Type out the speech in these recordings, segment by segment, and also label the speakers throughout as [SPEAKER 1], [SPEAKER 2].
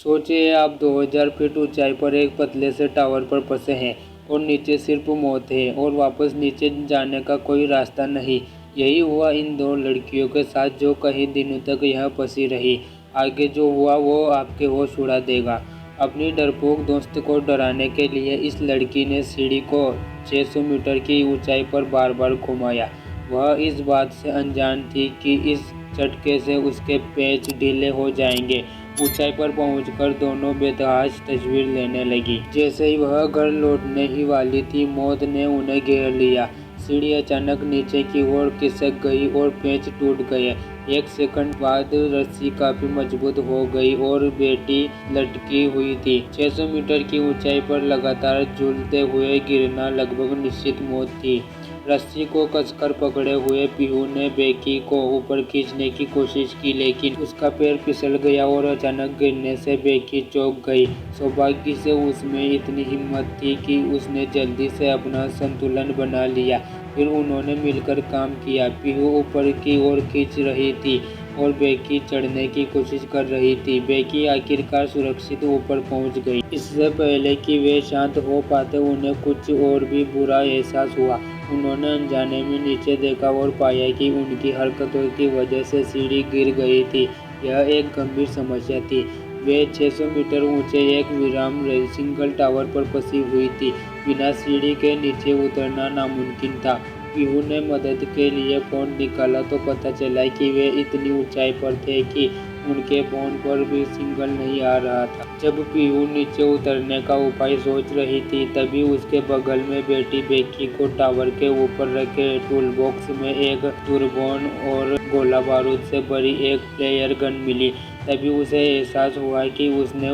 [SPEAKER 1] सोचिए आप 2000 फीट ऊंचाई पर एक पतले से टावर पर फंसे हैं और नीचे सिर्फ मौत है और वापस नीचे जाने का कोई रास्ता नहीं। यही हुआ इन दो लड़कियों के साथ जो कई दिनों तक यहाँ फंसी रही। आगे जो हुआ वो आपके होश उड़ा देगा। अपनी डरपोक दोस्त को डराने के लिए इस लड़की ने सीढ़ी को 600 मीटर की ऊंचाई पर बार बार घुमाया। वह इस बात से अनजान थी कि इस झटके से उसके पैच ढीले हो जाएंगे। ऊंचाई पर पहुंचकर दोनों बेतहाश तस्वीर लेने लगी। जैसे ही वह घर लौटने ही वाली थी, मौत ने उन्हें घेर लिया। सीढ़ी अचानक नीचे की ओर खिसक गई और पेच टूट गए। एक सेकंड बाद रस्सी काफी मजबूत हो गई और बेटी लटकी हुई थी। 600 मीटर की ऊंचाई पर लगातार झूलते हुए गिरना लगभग निश्चित मौत थी। रस्सी को कसकर पकड़े हुए पीहू ने बेकी को ऊपर खींचने की कोशिश की, लेकिन उसका पैर फिसल गया और अचानक गिरने से बेकी चौंक गई। सौभाग्य से उसमें इतनी हिम्मत थी कि उसने जल्दी से अपना संतुलन बना लिया। फिर उन्होंने मिलकर काम किया। पीहू ऊपर की ओर खींच रही थी और बेकी चढ़ने की कोशिश कर रही थी। बेकी आखिरकार सुरक्षित ऊपर पहुंच गई। इससे पहले कि वे शांत हो पाते, उन्हें कुछ और भी बुरा एहसास हुआ। उन्होंने अनजाने में नीचे देखा और पाया कि उनकी हरकतों की वजह से सीढ़ी गिर गई थी। यह एक गंभीर समस्या थी। वे 600 मीटर ऊंचे एक विराम सिंगल टावर पर फंसी हुई थी। बिना सीढ़ी के नीचे उतरना नामुमकिन था। पीहू ने मदद के लिए फोन निकाला तो पता चला कि वे इतनी ऊंचाई पर थे कि उनके फोन पर भी सिग्नल नहीं आ रहा था। जब पीहू नीचे उतरने का उपाय सोच रही थी, तभी उसके बगल में बैठी बेकी को टावर के ऊपर रखे टूल बॉक्स में एक तुरबोन और गोला बारूद से भरी एक फ्लेयर गन मिली। तभी उसे एहसास हुआ कि उसने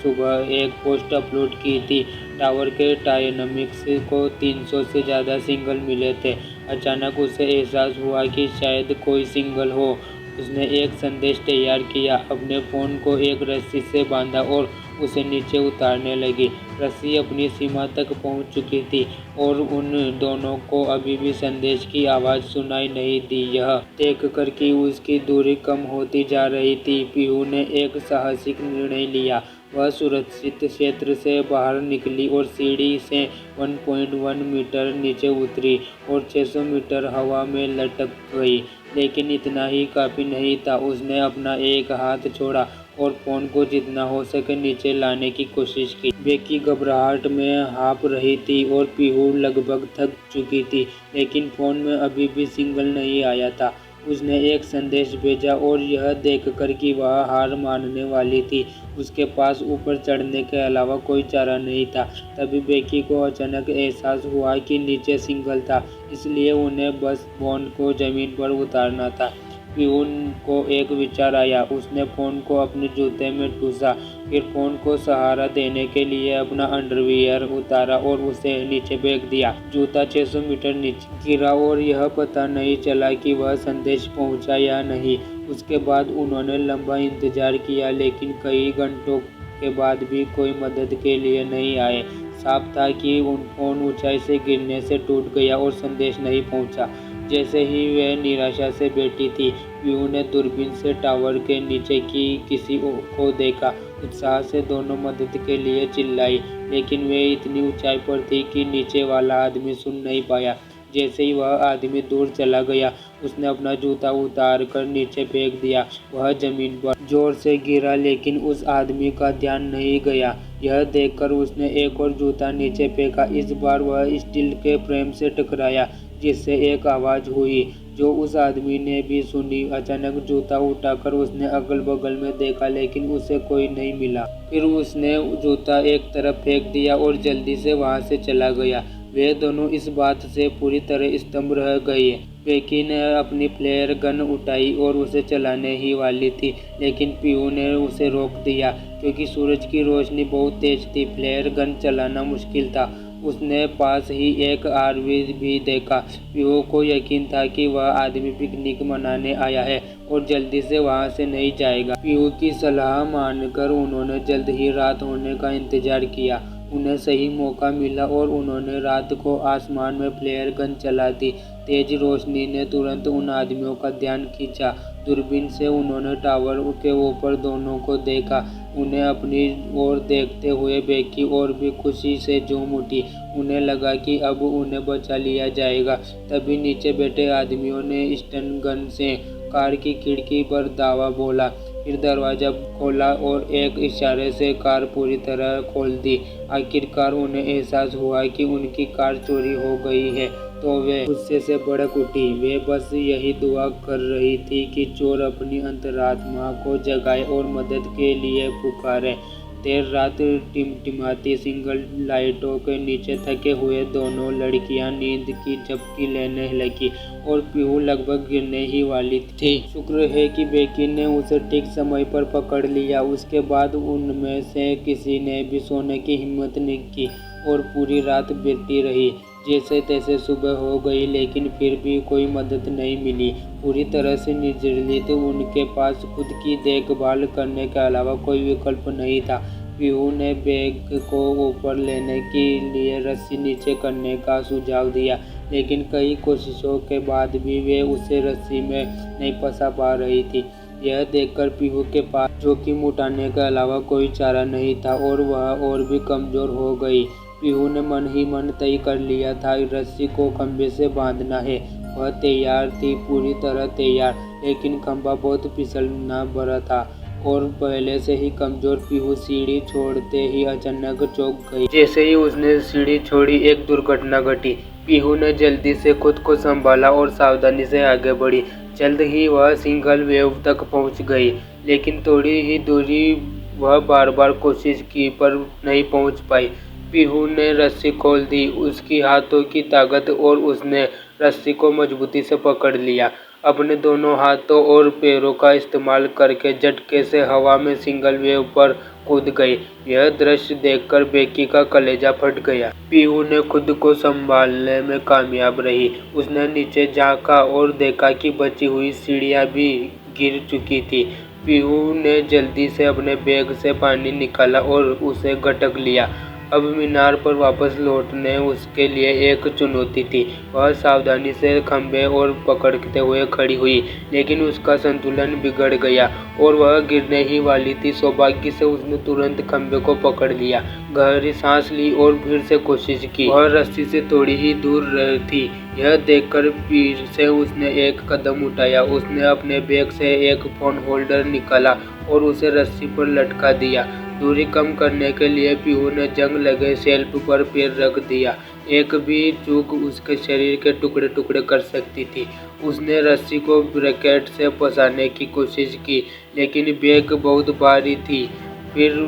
[SPEAKER 1] सुबह एक पोस्ट अपलोड की थी। टावर के डायनामिक्स को 300 से ज़्यादा सिग्नल मिले थे। अचानक उसे एहसास हुआ कि शायद कोई सिग्नल हो। उसने एक संदेश तैयार किया, अपने फ़ोन को एक रस्सी से बांधा और उसे नीचे उतारने लगी। रस्सी अपनी सीमा तक पहुंच चुकी थी और उन दोनों को अभी भी संदेश की आवाज़ सुनाई नहीं दी। यह देखकर कि उसकी दूरी कम होती जा रही थी, पीहू ने एक साहसिक निर्णय लिया। वह सुरक्षित क्षेत्र से बाहर निकली और सीढ़ी से 1.1 मीटर नीचे उतरी और 600 मीटर हवा में लटक गई। लेकिन इतना ही काफ़ी नहीं था। उसने अपना एक हाथ छोड़ा और फ़ोन को जितना हो सके नीचे लाने की कोशिश की। बेकी घबराहट में हाँफ रही थी और पीहू लगभग थक चुकी थी, लेकिन फ़ोन में अभी भी सिग्नल नहीं आया था। उसने एक संदेश भेजा और यह देखकर कि वह हार मानने वाली थी, उसके पास ऊपर चढ़ने के अलावा कोई चारा नहीं था। तभी बेकी को अचानक एहसास हुआ कि नीचे सिग्नल था, इसलिए उन्हें बस फ़ोन को ज़मीन पर उतारना था। पीहू को एक विचार आया। उसने फ़ोन को अपने जूते में ठूंसा, फिर फ़ोन को सहारा देने के लिए अपना अंडरवियर उतारा और उसे नीचे फेंक दिया। जूता 600 मीटर नीचे गिरा और यह पता नहीं चला कि वह संदेश पहुंचा या नहीं। उसके बाद उन्होंने लंबा इंतजार किया, लेकिन कई घंटों के बाद भी कोई मदद के लिए नहीं आए। साफ था कि फ़ोन ऊंचाई से गिरने से टूट गया और संदेश नहीं पहुंचा। जैसे ही वे निराशा से बैठी थी, पीहू ने दूरबीन से टावर के नीचे की किसी को देखा। उत्साह से दोनों मदद के लिए चिल्लाई, लेकिन वे इतनी ऊंचाई पर थी कि नीचे वाला आदमी सुन नहीं पाया। जैसे ही वह आदमी दूर चला गया, उसने अपना जूता उतार कर नीचे फेंक दिया। वह जमीन पर जोर से गिरा, लेकिन उस आदमी का ध्यान नहीं गया। यह देखकर उसने एक और जूता नीचे फेंका। इस बार वह स्टील के फ्रेम से टकराया, जिससे एक आवाज़ हुई जो उस आदमी ने भी सुनी। अचानक जूता उठाकर उसने अगल बगल में देखा, लेकिन उसे कोई नहीं मिला। फिर उसने जूता एक तरफ फेंक दिया और जल्दी से वहां से चला गया। वे दोनों इस बात से पूरी तरह स्तंभ रह गए। बेकी ने अपनी फ्लेयर गन उठाई और उसे चलाने ही वाली थी, लेकिन पीहू ने उसे रोक दिया क्योंकि सूरज की रोशनी बहुत तेज थी। फ्लेयर गन चलाना मुश्किल था। उसने पास ही एक आरवी भी देखा। पीहू को यकीन था कि वह आदमी पिकनिक मनाने आया है और जल्दी से वहां से नहीं जाएगा। पीहू की सलाह मानकर उन्होंने जल्द ही रात होने का इंतजार किया। उन्हें सही मौका मिला और उन्होंने रात को आसमान में फ्लेयर गन चला दी। तेज रोशनी ने तुरंत उन आदमियों का ध्यान खींचा। दूरबीन से उन्होंने टावर के ऊपर दोनों को देखा। उन्हें अपनी ओर देखते हुए बेकी और भी खुशी से झूम उठी। उन्हें लगा कि अब उन्हें बचा लिया जाएगा। तभी नीचे बैठे आदमियों ने स्टन गन से कार की खिड़की पर दावा बोला। फिर दरवाजा खोला और एक इशारे से कार पूरी तरह खोल दी। आखिरकार उन्हें एहसास हुआ कि उनकी कार चोरी हो गई है, तो वे गुस्से से भड़क उठी। वे बस यही दुआ कर रही थी कि चोर अपनी अंतरात्मा को जगाए और मदद के लिए पुकारे। देर रात टिमटिमाती सिंगल लाइटों के नीचे थके हुए दोनों लड़कियां नींद की झपकी लेने लगी और पीहू लगभग गिरने ही वाली थी। शुक्र है कि बेकी ने उसे ठीक समय पर पकड़ लिया। उसके बाद उनमें से किसी ने भी सोने की हिम्मत नहीं की और पूरी रात बीतती रही। जैसे तैसे सुबह हो गई, लेकिन फिर भी कोई मदद नहीं मिली। पूरी तरह से निर्जलित उनके पास खुद की देखभाल करने के अलावा कोई विकल्प नहीं था। पीहू ने बैग को ऊपर लेने के लिए रस्सी नीचे करने का सुझाव दिया, लेकिन कई कोशिशों के बाद भी वे उसे रस्सी में नहीं फंसा पा रही थी। यह देखकर पीहू के पास जोखिम उठाने के अलावा कोई चारा नहीं था और वह और भी कमजोर हो गई। पीहू ने मन ही मन तय कर लिया था रस्सी को खंभे से बांधना है। वह तैयार थी, पूरी तरह तैयार, लेकिन खंभा बहुत फिसलना भरा था और पहले से ही कमजोर पीहू सीढ़ी छोड़ते ही अचानक चौंक गई। जैसे ही उसने सीढ़ी छोड़ी, एक दुर्घटना घटी। पीहू ने जल्दी से खुद को संभाला और सावधानी से आगे बढ़ी। जल्द ही वह सिंगल वेव तक पहुंच गई, लेकिन थोड़ी ही दूरी वह बार बार कोशिश की पर नहीं पहुंच पाई। पीहू ने रस्सी खोल दी, उसकी हाथों की ताकत, और उसने रस्सी को मजबूती से पकड़ लिया। अपने दोनों हाथों और पैरों का इस्तेमाल करके झटके से हवा में सिंगल वेव पर कूद गई। यह दृश्य देखकर बेकी का कलेजा फट गया। पीहू ने खुद को संभालने में कामयाब रही। उसने नीचे झांका और देखा कि बची हुई सीढ़ियां भी गिर चुकी थी। पीहू ने जल्दी से अपने बैग से पानी निकाला और उसे गटक लिया। अब मीनार पर वापस लौटने उसके लिए एक चुनौती थी। वह सावधानी से खंभे और पकड़ते हुए खड़ी हुई, लेकिन उसका संतुलन बिगड़ गया और वह गिरने ही वाली थी। सौभाग्य से उसने तुरंत खंभे को पकड़ लिया, गहरी सांस ली और फिर से कोशिश की। वह रस्सी से थोड़ी ही दूर थी। यह देखकर फिर से उसने एक कदम उठाया। उसने अपने बैग से एक फोन होल्डर निकाला और उसे रस्सी पर लटका दिया। दूरी कम करने के लिए पीहू ने जंग लगे शेल्फ पर पैर रख दिया। एक भी चूक उसके शरीर के टुकड़े टुकड़े कर सकती थी। उसने रस्सी को ब्रैकेट से फंसाने की कोशिश की, लेकिन बैग बहुत भारी थी। फिर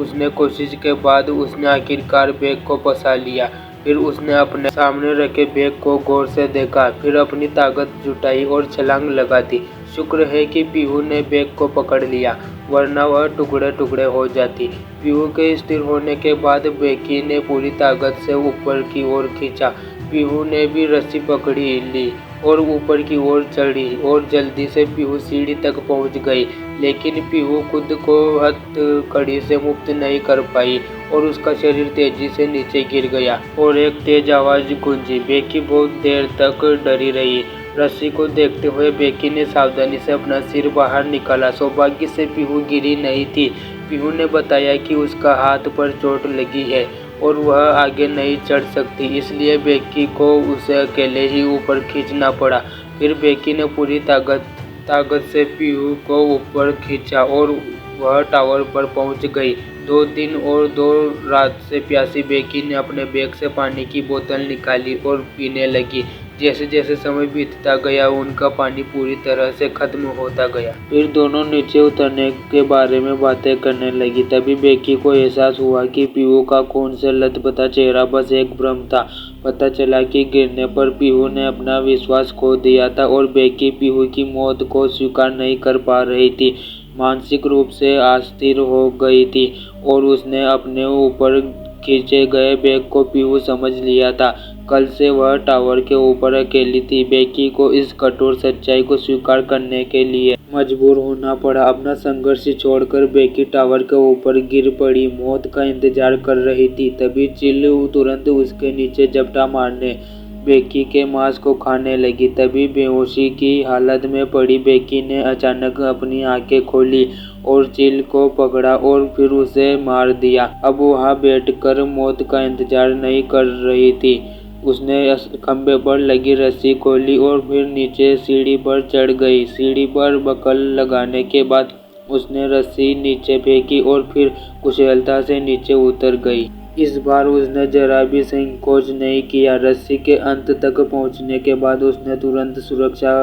[SPEAKER 1] उसने कोशिश के बाद उसने आखिरकार बैग को फंसा लिया। फिर उसने अपने सामने रखे बैग को गौर से देखा, फिर अपनी ताकत जुटाई और छलांग लगा दी। शुक्र है कि पीहू ने बैग को पकड़ लिया, वरना वह टुकड़े टुकड़े हो जाती। पीहू के स्थिर होने के बाद बेकी ने पूरी ताकत से ऊपर की ओर खींचा। पीहू ने भी रस्सी पकड़ी ली और ऊपर की ओर चढ़ी और जल्दी से पीहू सीढ़ी तक पहुंच गई। लेकिन पीहू खुद को हथकड़ी से मुक्त नहीं कर पाई और उसका शरीर तेजी से नीचे गिर गया और एक तेज आवाज गूंजी। बेकी बहुत देर तक डरी रही। रस्सी को देखते हुए बेकी ने सावधानी से अपना सिर बाहर निकाला। सौभाग्य से पीहू गिरी नहीं थी। पीहू ने बताया कि उसका हाथ पर चोट लगी है और वह आगे नहीं चढ़ सकती, इसलिए बेकी को उसे अकेले ही ऊपर खींचना पड़ा। फिर बेकी ने पूरी ताकत से पीहू को ऊपर खींचा और वह टावर पर पहुंच गई। 2 दिन और 2 रात से प्यासी बेकी ने अपने बैग से पानी की बोतल निकाली और पीने लगी। जैसे जैसे समय बीतता गया, उनका पानी पूरी तरह से खत्म होता गया। फिर दोनों नीचे उतरने के बारे में बातें करने लगी। तभी बेकी को एहसास हुआ कि पीहू का खून से लथपथा चेहरा बस एक भ्रम था। पता चला कि गिरने पर पीहू ने अपना विश्वास खो दिया था और बेकी पीहू की मौत को स्वीकार नहीं कर पा रही थी। मानसिक रूप से अस्थिर हो गई थी और उसने अपने ऊपर खींचे गए बैग को पीहू समझ लिया था। कल से वह टावर के ऊपर अकेली थी। बेकी को इस कठोर सच्चाई को स्वीकार करने के लिए मजबूर होना पड़ा। अपना संघर्ष छोड़कर बेकी टावर के ऊपर गिर पड़ी, मौत का इंतजार कर रही थी। तभी चिल तुरंत उसके नीचे झपटा मारने बेकी के मांस को खाने लगी। तभी बेहोशी की हालत में पड़ी बेकी ने अचानक अपनी आंखें खोली और चील को पकड़ा और फिर उसे मार दिया। अब वहाँ बैठकर मौत का इंतजार नहीं कर रही थी। उसने खंभे पर लगी रस्सी खोली और फिर नीचे सीढ़ी पर चढ़ गई। सीढ़ी पर बकल लगाने के बाद उसने रस्सी नीचे फेंकी और फिर कुशलता से नीचे उतर गई। इस बार उसने जरा भी संकोच नहीं किया। रस्सी के अंत तक पहुंचने के बाद उसने तुरंत सुरक्षा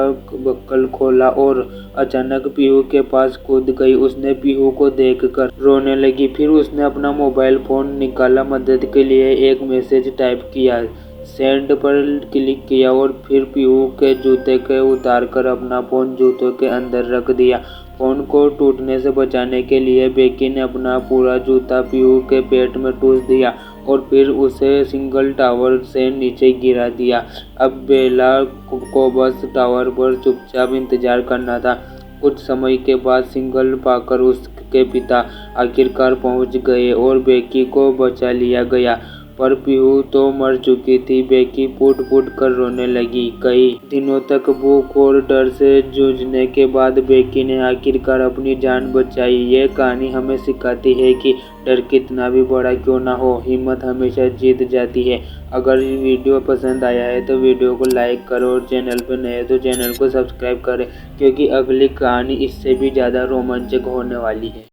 [SPEAKER 1] बक्कल खोला और अचानक पीहू के पास कूद गई। उसने पीहू को देखकर रोने लगी। फिर उसने अपना मोबाइल फोन निकाला, मदद के लिए एक मैसेज टाइप किया, सेंड पर क्लिक किया और फिर पीहू के जूते के उतारकर अपना फोन जूतों के अंदर रख दिया। फोन को टूटने से बचाने के लिए बेकी ने अपना पूरा जूता पीहू के पेट में ठूस दिया और फिर उसे सिंगल टावर से नीचे गिरा दिया। अब बेला को बस टावर पर चुपचाप इंतजार करना था। कुछ समय के बाद सिंगल पाकर उसके पिता आखिरकार पहुंच गए और बेकी को बचा लिया गया, पर पीहू तो मर चुकी थी। बेकी फूट-फूट कर रोने लगी। कई दिनों तक भूख और डर से जूझने के बाद बेकी ने आखिरकार अपनी जान बचाई। ये कहानी हमें सिखाती है कि डर कितना भी बड़ा क्यों ना हो, हिम्मत हमेशा जीत जाती है। अगर वीडियो पसंद आया है तो वीडियो को लाइक करो और चैनल पर नए हैं तो चैनल को सब्सक्राइब करें, क्योंकि अगली कहानी इससे भी ज़्यादा रोमांचक होने वाली है।